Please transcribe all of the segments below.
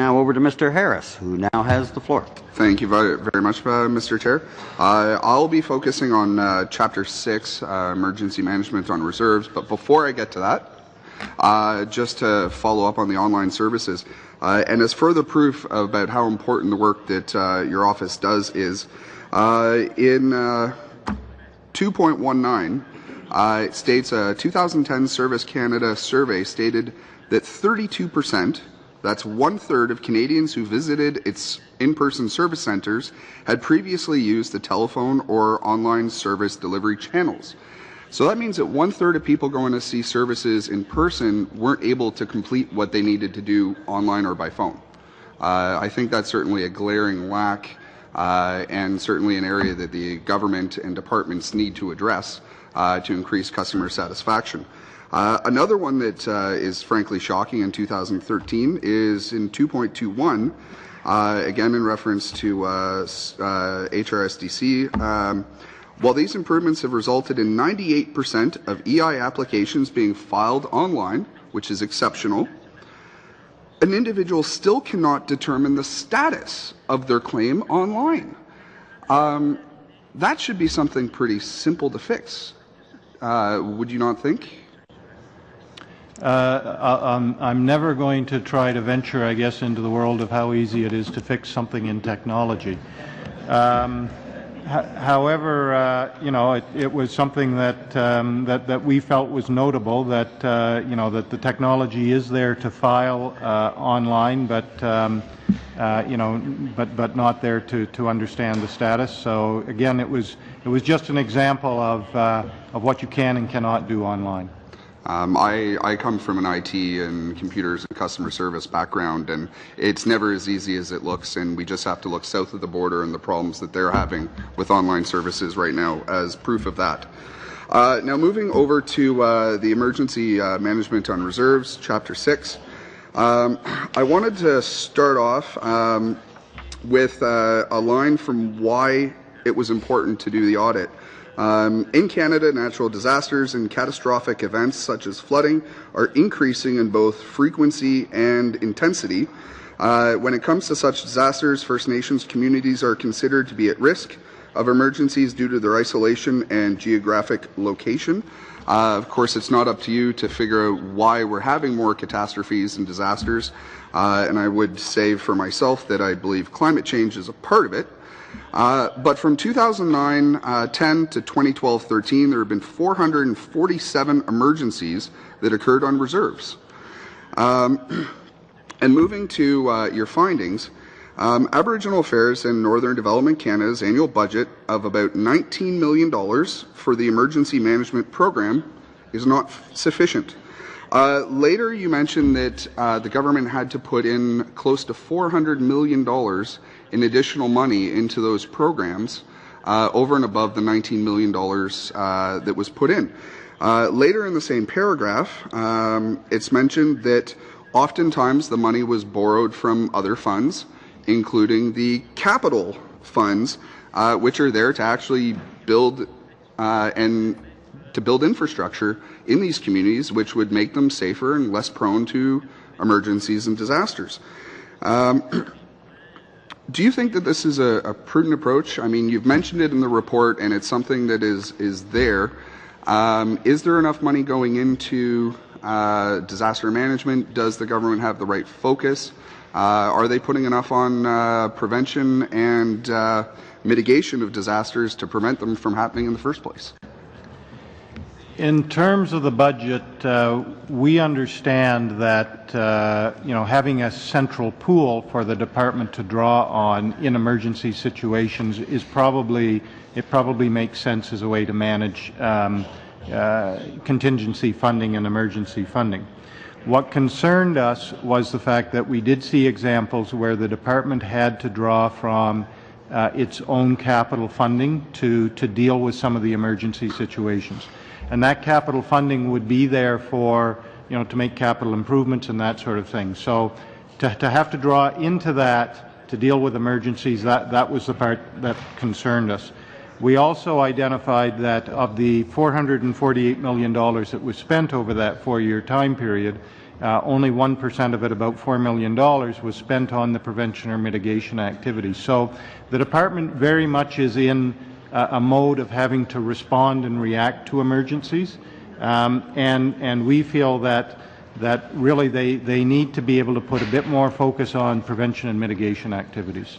now over to Mr. Harris, who now has the floor. Thank you very much, Mr. Chair. I'll be focusing on Chapter 6, Emergency Management on Reserves, but before I get to that, just to follow up on the online services, and as further proof about how important the work that your office does is, in 2.19, it states a 2010 Service Canada survey stated that 32%, that's 1/3 of Canadians who visited its in-person service centres, had previously used the telephone or online service delivery channels. So that means that 1/3 of people going to see services in person weren't able to complete what they needed to do online or by phone. I think that's certainly a glaring lack and certainly an area that the government and departments need to address to increase customer satisfaction. Another one that is frankly shocking in 2013 is in 2.21, again in reference to HRSDC. While these improvements have resulted in 98% of EI applications being filed online, which is exceptional, an individual still cannot determine the status of their claim online. That should be something pretty simple to fix. Would you not think? I'm never going to try to venture, I guess, into the world of how easy it is to fix something in technology. However, it was something that that we felt was notable. That that the technology is there to file online, but but not there to understand the status. So again, it was just an example of what you can and cannot do online. I come from an IT and computers and customer service background, and it's never as easy as it looks, and we just have to look south of the border and the problems that they're having with online services right now as proof of that. Now moving over to the Emergency Management on Reserves, Chapter 6. I wanted to start off with a line from why it was important to do the audit. In Canada, natural disasters and catastrophic events such as flooding are increasing in both frequency and intensity. When it comes to such disasters, First Nations communities are considered to be at risk of emergencies due to their isolation and geographic location. Of course, it's not up to you to figure out why we're having more catastrophes and disasters, and I would say for myself that I believe climate change is a part of it. But from 2009-10 to 2012-13, there have been 447 emergencies that occurred on reserves. And moving to your findings, Aboriginal Affairs and Northern Development Canada's annual budget of about $19 million for the Emergency Management Program is not sufficient. Later, you mentioned that the government had to put in close to $400 million in additional money into those programs over and above the $19 million that was put in. Later in the same paragraph, it's mentioned that oftentimes the money was borrowed from other funds, including the capital funds, which are there to actually build and to build infrastructure in these communities, which would make them safer and less prone to emergencies and disasters. Do you think that this is a prudent approach? I mean, you've mentioned it in the report, and it's something that is there. Is there enough money going into disaster management? Does the government have the right focus? Are they putting enough on prevention and mitigation of disasters to prevent them from happening in the first place? In terms of the budget, we understand that having a central pool for the department to draw on in emergency situations is probably makes sense as a way to manage contingency funding and emergency funding. What concerned us was the fact that we did see examples where the department had to draw from its own capital funding to deal with some of the emergency situations. And that capital funding would be there for, to make capital improvements and that sort of thing. So to have to draw into that to deal with emergencies, that was the part that concerned us. We also identified that of the $448 million that was spent over that 4-year time period, only 1% of it, about $4 million, was spent on the prevention or mitigation activities. So the department very much is in a mode of having to respond and react to emergencies, and we feel that really they need to be able to put a bit more focus on prevention and mitigation activities.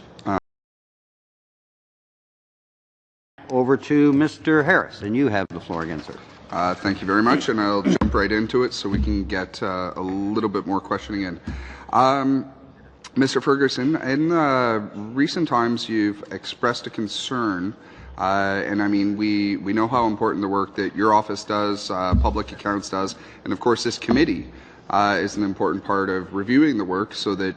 Over to Mr. Harris, and you have the floor again, sir. Thank you very much, and I'll jump right into it so we can get a little bit more questioning in. Mr. Ferguson, in recent times you've expressed a concern, and I mean we know how important the work that your office does, public accounts does, and of course this committee is an important part of reviewing the work so that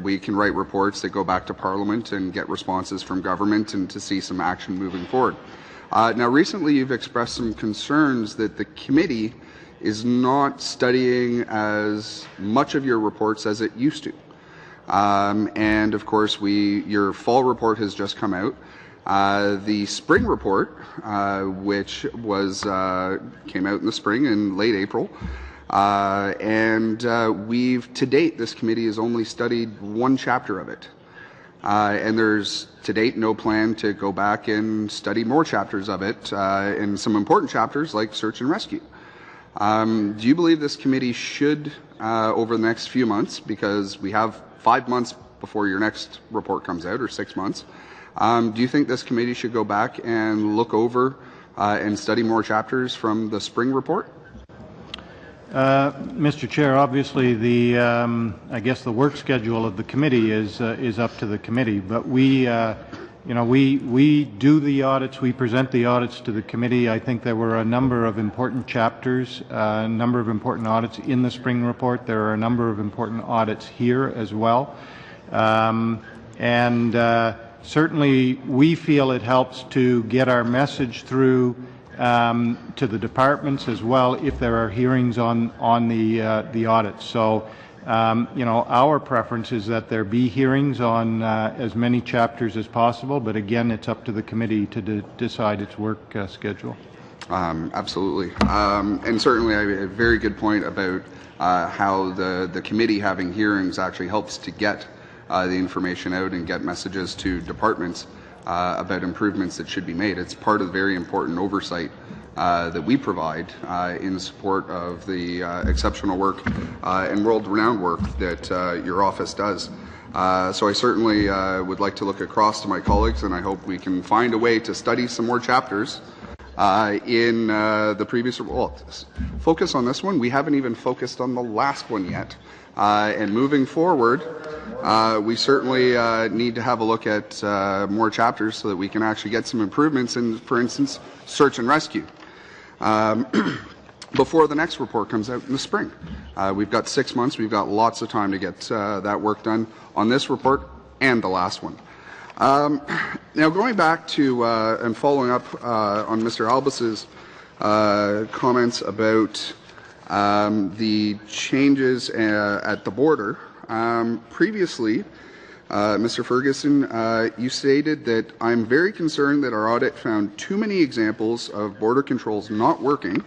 we can write reports that go back to Parliament and get responses from government and to see some action moving forward. Now, recently you've expressed some concerns that the committee is not studying as much of your reports as it used to. And of course, your fall report has just come out. The spring report, which came out in the spring in late April, and to date, this committee has only studied one chapter of it. And there's, to date, no plan to go back and study more chapters of it, and some important chapters like search and rescue. Do you believe this committee should, over the next few months, because we have 5 months before your next report comes out, or 6 months, do you think this committee should go back and look over and study more chapters from the spring report? Mr. Chair, obviously I guess the work schedule of the committee is up to the committee, but we do the audits, we present the audits to the committee. I think there were a number of important chapters, a number of important audits in the spring report. There are a number of important audits here as well, and certainly we feel it helps to get our message through to the departments as well if there are hearings on the audits. So, our preference is that there be hearings on as many chapters as possible, but again, it's up to the committee to decide its work schedule. Absolutely. And certainly a very good point about how the committee having hearings actually helps to get the information out and get messages to departments about improvements that should be made. It's part of the very important oversight that we provide in support of the exceptional work and world-renowned work that your office does. So I certainly would like to look across to my colleagues, and I hope we can find a way to study some more chapters in the previous. Well, focus on this one. We haven't even focused on the last one yet. And moving forward, we certainly need to have a look at more chapters so that we can actually get some improvements in, for instance, search and rescue. Before the next report comes out in the spring. We've got 6 months. We've got lots of time to get that work done on this report and the last one. Now, going back to and following up on Mr. Albus's comments about the changes at the border. Previously, Mr. Ferguson, you stated that I'm very concerned that our audit found too many examples of border controls not working.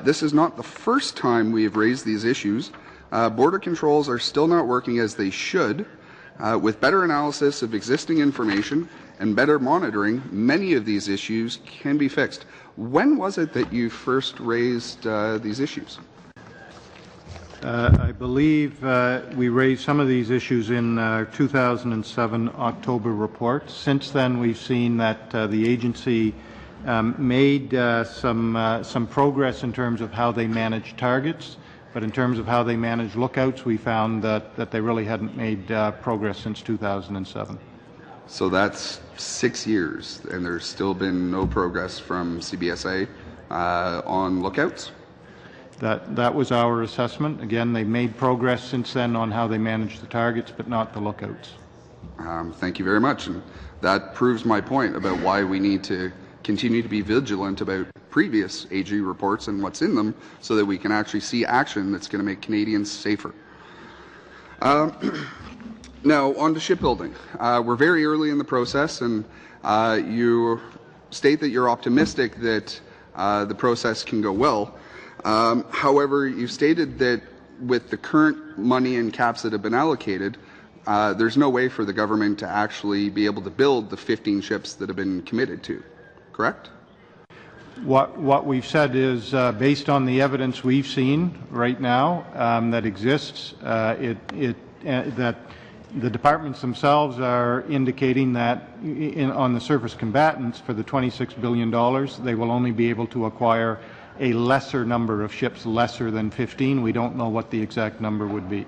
This is not the first time we have raised these issues. Border controls are still not working as they should. With better analysis of existing information and better monitoring, many of these issues can be fixed. When was it that you first raised these issues? I believe we raised some of these issues in our 2007 October report. Since then, we've seen that the agency made some progress in terms of how they manage targets, but in terms of how they manage lookouts, we found that they really hadn't made progress since 2007. So that's 6 years, and there's still been no progress from CBSA on lookouts? That was our assessment. Again, they've made progress since then on how they manage the targets, but not the lookouts. Thank you very much. And that proves my point about why we need to continue to be vigilant about previous AG reports and what's in them so that we can actually see action that's going to make Canadians safer. Now, on to shipbuilding. We're very early in the process, and you state that you're optimistic that the process can go well. However, you stated that with the current money and caps that have been allocated, there's no way for the government to actually be able to build the 15 ships that have been committed to, correct? What we've said is, based on the evidence we've seen right now that exists, that the departments themselves are indicating that on the surface combatants for the $26 billion, they will only be able to acquire a lesser number of ships, lesser than 15. We don't know what the exact number would be.